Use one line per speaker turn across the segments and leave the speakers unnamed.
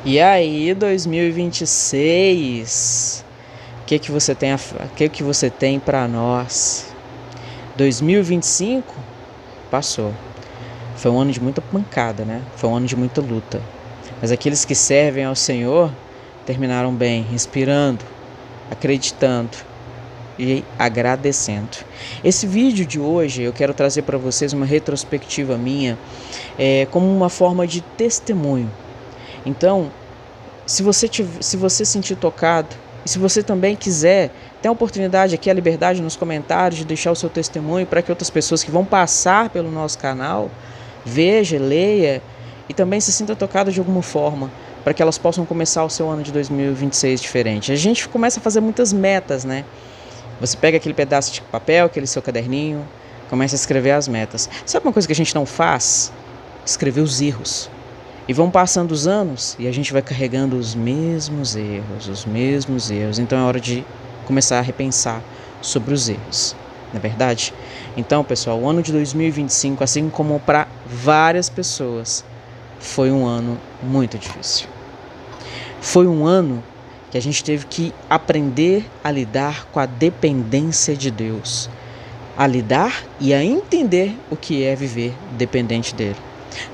E aí, 2026, o que que você tem para nós? 2025 passou. Foi um ano de muita pancada, né? Foi um ano de muita luta. Mas aqueles que servem ao Senhor terminaram bem, respirando, acreditando e agradecendo. Esse vídeo de hoje eu quero trazer para vocês uma retrospectiva minha, como uma forma de testemunho. Então, se você sentir tocado, e se você também quiser, tem a oportunidade aqui, a liberdade nos comentários de deixar o seu testemunho para que outras pessoas que vão passar pelo nosso canal veja, leia e também se sinta tocado de alguma forma, para que elas possam começar o seu ano de 2026 diferente. A gente começa a fazer muitas metas, né? Você pega aquele pedaço de papel, aquele seu caderninho, começa a escrever as metas. Sabe uma coisa que a gente não faz? Escrever os erros. E vão passando os anos e a gente vai carregando os mesmos erros. Então é hora de começar a repensar sobre os erros, não é verdade? Então, pessoal, o ano de 2025, assim como para várias pessoas, foi um ano muito difícil. Foi um ano que a gente teve que aprender a lidar com a dependência de Deus, a lidar e a entender o que é viver dependente dele.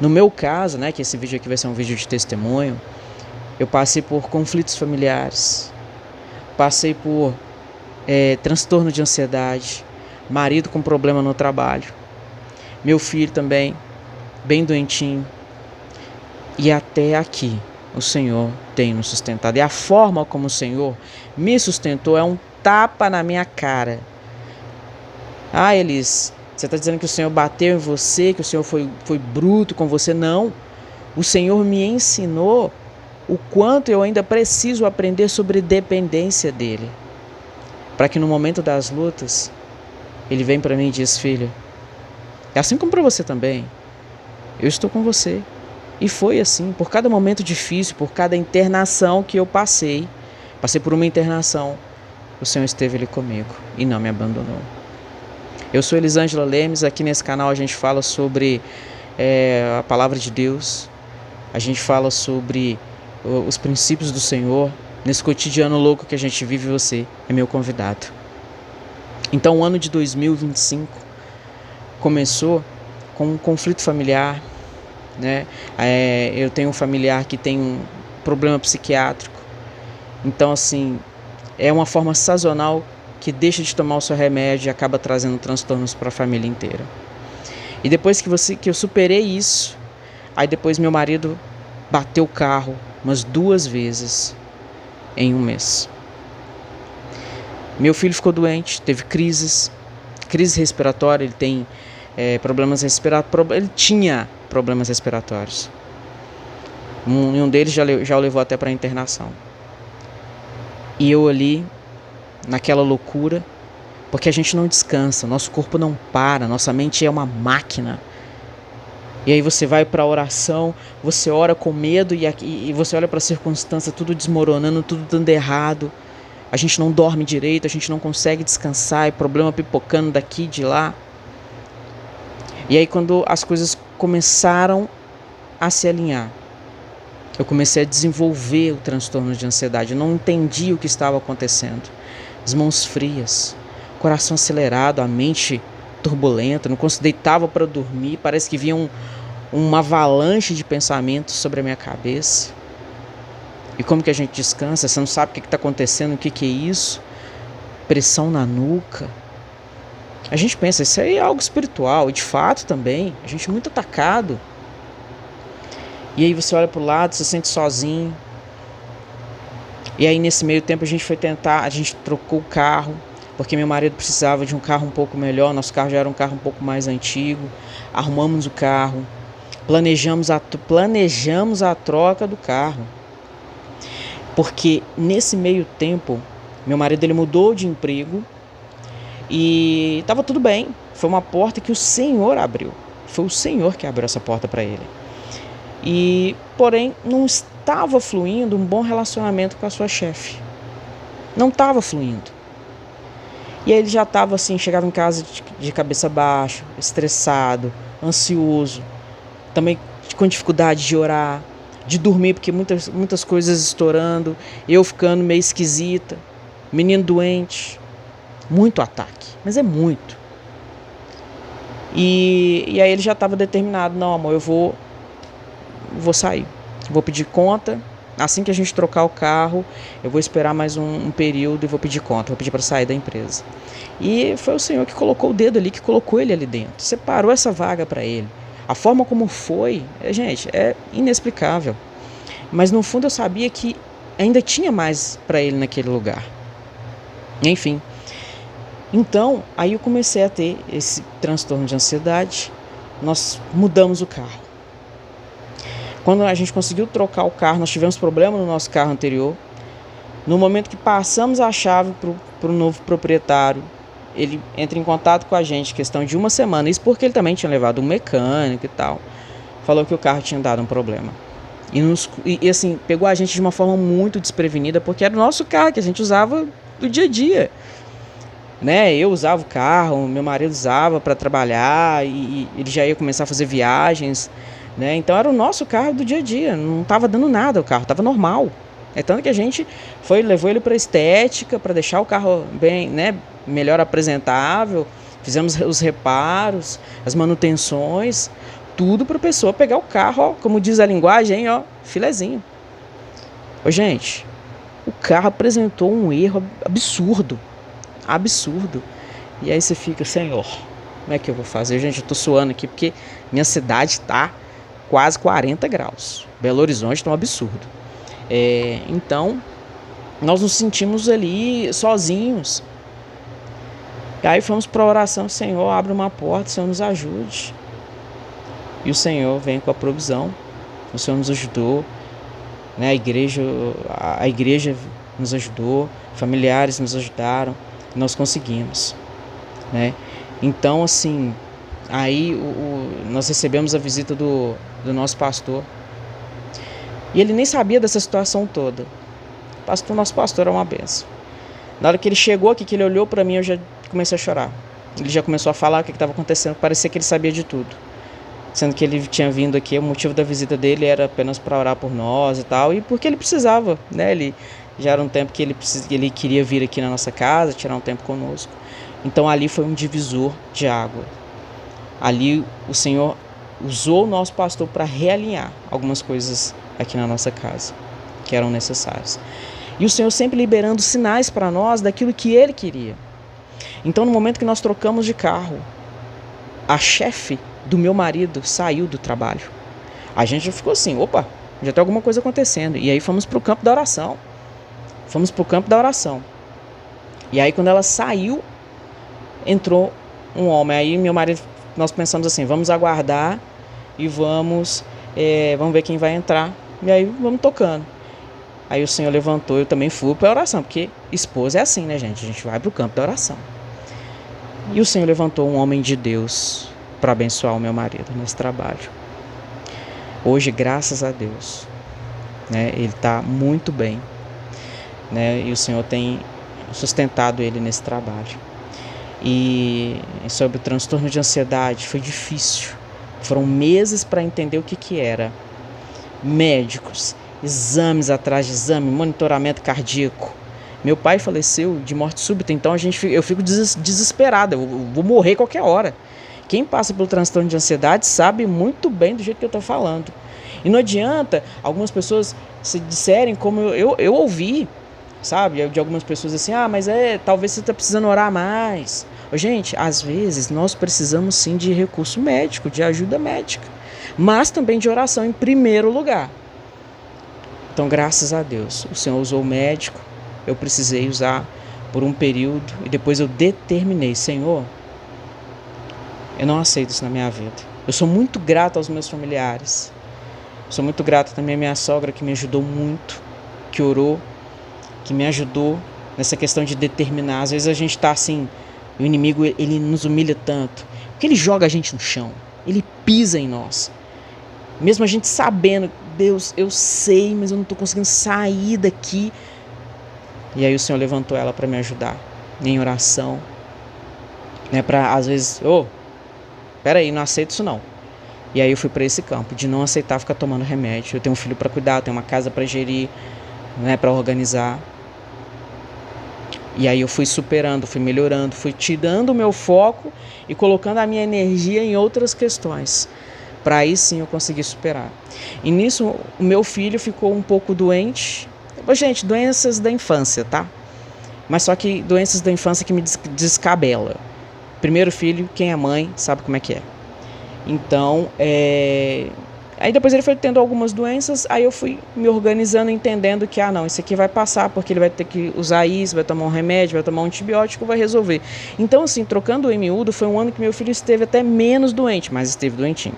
No meu caso, né, que esse vídeo aqui vai ser um vídeo de testemunho, eu passei por conflitos familiares, passei por transtorno de ansiedade, marido com problema no trabalho, meu filho também, bem doentinho, e até aqui o Senhor tem nos sustentado. E a forma como o Senhor me sustentou é um tapa na minha cara. Ah, Elis, você está dizendo que o Senhor bateu em você, que o Senhor foi bruto com você? Não. O Senhor me ensinou o quanto eu ainda preciso aprender sobre dependência dEle. Para que no momento das lutas, Ele vem para mim e diz: filha, é assim como para você também. Eu estou com você. E foi assim, por cada momento difícil, por cada internação que eu passei por uma internação, o Senhor esteve ali comigo e não me abandonou. Eu sou Elisângela Lemes, aqui nesse canal a gente fala sobre a palavra de Deus, a gente fala sobre os princípios do Senhor. Nesse cotidiano louco que a gente vive, você é meu convidado. Então o ano de 2025 começou com um conflito familiar, né? Eu tenho um familiar que tem um problema psiquiátrico, então assim, é uma forma sazonal que deixa de tomar o seu remédio e acaba trazendo transtornos para a família inteira. E depois que eu superei isso, aí depois meu marido bateu o carro umas 2 vezes em um mês. Meu filho ficou doente, teve crise respiratória, ele tem problemas respiratórios, ele tinha problemas respiratórios. Um deles já o levou até para a internação. E eu ali, naquela loucura, porque a gente não descansa, nosso corpo não para, nossa mente é uma máquina. E aí você vai para a oração, você ora com medo e você olha para a circunstância, tudo desmoronando, tudo dando errado. A gente não dorme direito, a gente não consegue descansar, e problema pipocando daqui e de lá. E aí quando as coisas começaram a se alinhar, eu comecei a desenvolver o transtorno de ansiedade. Eu não entendi o que estava acontecendo. As mãos frias, coração acelerado, a mente turbulenta, não deitava para dormir, parece que vinha uma avalanche de pensamentos sobre a minha cabeça. E como que a gente descansa? Você não sabe o que está acontecendo, o que é isso? Pressão na nuca. A gente pensa, isso aí é algo espiritual, e de fato também, a gente é muito atacado. E aí você olha para o lado, se sente sozinho. E aí nesse meio tempo a gente trocou o carro, porque meu marido precisava de um carro um pouco melhor, nosso carro já era um carro um pouco mais antigo. Arrumamos o carro, planejamos a troca do carro. Porque nesse meio tempo, meu marido ele mudou de emprego e estava tudo bem. Foi uma porta que o Senhor abriu. Foi o Senhor que abriu essa porta para ele. Porém, não estava fluindo um bom relacionamento com a sua chefe. Não estava fluindo. E aí ele já estava assim, chegava em casa de cabeça baixa, estressado, ansioso, também com dificuldade de orar, de dormir, porque muitas coisas estourando, eu ficando meio esquisita, menino doente, muito ataque, mas é muito. E aí ele já estava determinado, não, amor, eu vou sair, vou pedir conta, assim que a gente trocar o carro, eu vou esperar mais um período e vou pedir conta, vou pedir para sair da empresa. E foi o Senhor que colocou o dedo ali, que colocou ele ali dentro, separou essa vaga para ele. A forma como foi, gente, é inexplicável. Mas no fundo eu sabia que ainda tinha mais para ele naquele lugar. Enfim. Então, aí eu comecei a ter esse transtorno de ansiedade. Nós mudamos o carro. Quando a gente conseguiu trocar o carro, nós tivemos problema no nosso carro anterior. No momento que passamos a chave para o novo proprietário, ele entra em contato com a gente, questão de uma semana. Isso porque ele também tinha levado um mecânico e tal. Falou que o carro tinha dado um problema. E assim, pegou a gente de uma forma muito desprevenida, porque era o nosso carro que a gente usava do dia a dia. Né? Eu usava o carro, meu marido usava para trabalhar e ele já ia começar a fazer viagens. Né? Então era o nosso carro do dia a dia, não estava dando nada o carro, estava normal. É tanto que a gente levou ele para estética, para deixar o carro bem, né, melhor apresentável, fizemos os reparos, as manutenções, tudo para a pessoa pegar o carro, ó, como diz a linguagem, ó, filezinho. Ô, gente, o carro apresentou um erro absurdo, e aí você fica, Senhor, como é que eu vou fazer? Gente, eu tô suando aqui porque minha cidade tá quase 40 graus, Belo Horizonte tá um absurdo. Então, nós nos sentimos ali sozinhos. E aí fomos para a oração, Senhor, abre uma porta, Senhor, nos ajude. E o Senhor vem com a provisão, o Senhor nos ajudou, né? A igreja nos ajudou, familiares nos ajudaram, nós conseguimos. Né? Então, assim, aí nós recebemos a visita do nosso pastor. E ele nem sabia dessa situação toda. Nosso pastor é uma benção. Na hora que ele chegou aqui, que ele olhou para mim, eu já comecei a chorar. Ele já começou a falar o que estava acontecendo. Parecia que ele sabia de tudo. Sendo que ele tinha vindo aqui, o motivo da visita dele era apenas para orar por nós e tal. E porque ele precisava, né? Ele já era um tempo que ele queria vir aqui na nossa casa, tirar um tempo conosco. Então ali foi um divisor de água. Ali o Senhor usou o nosso pastor para realinhar algumas coisas aqui na nossa casa, que eram necessárias. E o Senhor sempre liberando sinais para nós daquilo que Ele queria. Então, no momento que nós trocamos de carro, a chefe do meu marido saiu do trabalho. A gente já ficou assim, opa, já tem alguma coisa acontecendo. E aí fomos para o campo da oração. E aí quando ela saiu, entrou um homem. Aí meu marido, nós pensamos assim, vamos aguardar e vamos ver quem vai entrar. E aí vamos tocando. Aí o Senhor levantou, eu também fui para a oração, porque esposa é assim, né, gente? A gente vai para o campo da oração. E o Senhor levantou um homem de Deus para abençoar o meu marido nesse trabalho. Hoje, graças a Deus, né, ele está muito bem, né, e o Senhor tem sustentado ele nesse trabalho. E sobre o transtorno de ansiedade, foi difícil. Foram meses para entender o que era. Médicos, exames atrás de exame, monitoramento cardíaco. Meu pai faleceu de morte súbita, então eu fico desesperado, eu vou morrer qualquer hora. Quem passa pelo transtorno de ansiedade sabe muito bem do jeito que eu estou falando. E não adianta algumas pessoas se disserem, como eu ouvi, sabe, de algumas pessoas assim, mas talvez você está precisando orar mais. Gente, às vezes nós precisamos sim de recurso médico, de ajuda médica, mas também de oração em primeiro lugar. Então, graças a Deus, o Senhor usou o médico, eu precisei usar por um período e depois eu determinei, Senhor, eu não aceito isso na minha vida. Eu sou muito grato aos meus familiares, sou muito grato também à minha sogra, que me ajudou muito, que orou, que me ajudou nessa questão de determinar. Às vezes a gente está assim, o inimigo ele nos humilha tanto, porque ele joga a gente no chão, ele pisa em nós. Mesmo a gente sabendo, Deus, eu sei, mas eu não estou conseguindo sair daqui. E aí o Senhor levantou ela para me ajudar, em oração. Né, para às vezes, peraí, não aceito isso não. E aí eu fui para esse campo de não aceitar ficar tomando remédio. Eu tenho um filho para cuidar, eu tenho uma casa para gerir, né, para organizar. E aí eu fui superando, fui melhorando, fui tirando o meu foco e colocando a minha energia em outras questões, para aí sim eu conseguir superar. E nisso o meu filho ficou um pouco doente. Gente, doenças da infância, tá? Mas só que doenças da infância que me descabela. Primeiro filho, quem é mãe sabe como é que é. Então, aí depois ele foi tendo algumas doenças, aí eu fui me organizando, entendendo que, não, isso aqui vai passar, porque ele vai ter que usar isso, vai tomar um remédio, vai tomar um antibiótico, vai resolver. Então, assim, trocando o miúdo, foi um ano que meu filho esteve até menos doente, mas esteve doentinho.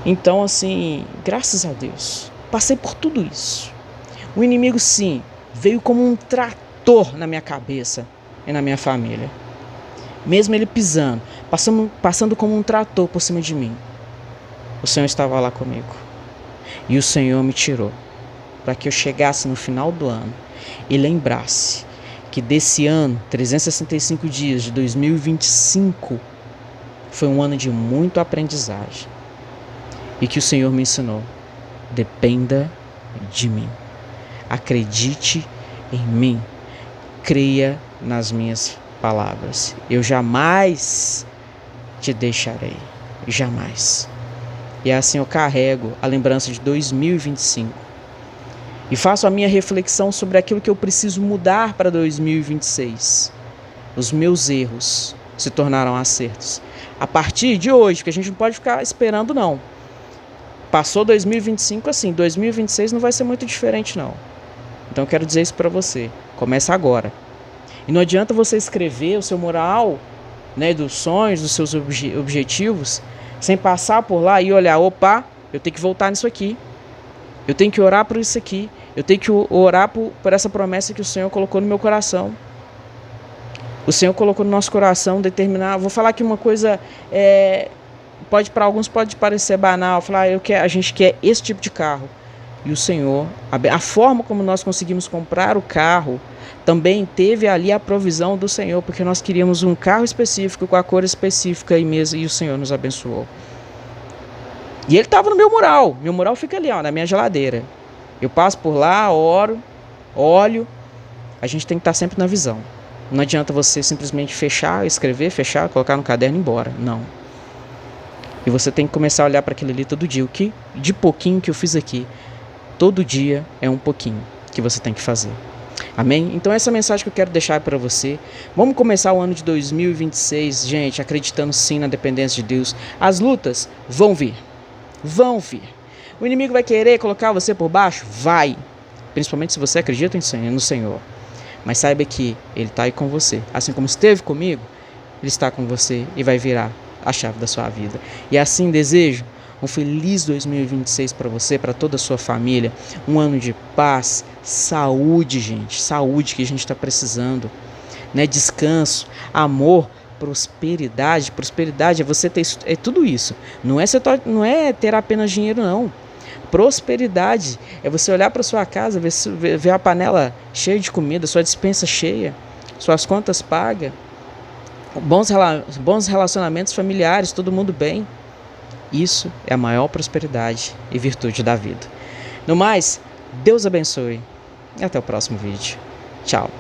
Então, assim, graças a Deus, passei por tudo isso. O inimigo, sim, veio como um trator na minha cabeça e na minha família. Mesmo ele pisando, passando como um trator por cima de mim, o Senhor estava lá comigo. E o Senhor me tirou para que eu chegasse no final do ano e lembrasse que desse ano, 365 dias de 2025, foi um ano de muita aprendizagem. E que o Senhor me ensinou: dependa de mim. Acredite em mim. Creia nas minhas palavras. Eu jamais te deixarei. Jamais. E assim eu carrego a lembrança de 2025. E faço a minha reflexão sobre aquilo que eu preciso mudar para 2026. Os meus erros se tornaram acertos. A partir de hoje, que a gente não pode ficar esperando, não. Passou 2025 assim, 2026 não vai ser muito diferente, não. Então eu quero dizer isso para você. Começa agora. E não adianta você escrever o seu mural, né, dos sonhos, dos seus objetivos, sem passar por lá e olhar, opa, eu tenho que voltar nisso aqui. Eu tenho que orar por isso aqui. Eu tenho que orar por essa promessa que o Senhor colocou no meu coração. O Senhor colocou no nosso coração determinar. Vou falar aqui uma coisa, para alguns pode parecer banal, falar, a gente quer esse tipo de carro. E o Senhor, a forma como nós conseguimos comprar o carro, também teve ali a provisão do Senhor, porque nós queríamos um carro específico, com a cor específica e o Senhor nos abençoou. E ele estava no meu mural fica ali, na minha geladeira. Eu passo por lá, oro, olho, a gente tem que estar sempre na visão. Não adianta você simplesmente escrever, colocar no caderno e ir embora, não. E você tem que começar a olhar para aquilo ali todo dia, de pouquinho que eu fiz aqui. Todo dia é um pouquinho que você tem que fazer. Amém? Então essa mensagem que eu quero deixar para você. Vamos começar o ano de 2026, gente, acreditando sim na dependência de Deus. As lutas vão vir. Vão vir. O inimigo vai querer colocar você por baixo? Vai. Principalmente se você acredita no Senhor. Mas saiba que Ele está aí com você. Assim como esteve comigo, Ele está com você e vai virar a chave da sua vida. E assim desejo um feliz 2026 para você, para toda a sua família. Um ano de paz, saúde, gente. Saúde que a gente está precisando. Né? Descanso, amor, prosperidade. Prosperidade é você ter tudo isso. Não é ter apenas dinheiro, não. Prosperidade é você olhar para sua casa, ver a panela cheia de comida, sua despensa cheia, suas contas pagas, bons relacionamentos familiares, todo mundo bem. Isso é a maior prosperidade e virtude da vida. No mais, Deus abençoe e até o próximo vídeo. Tchau.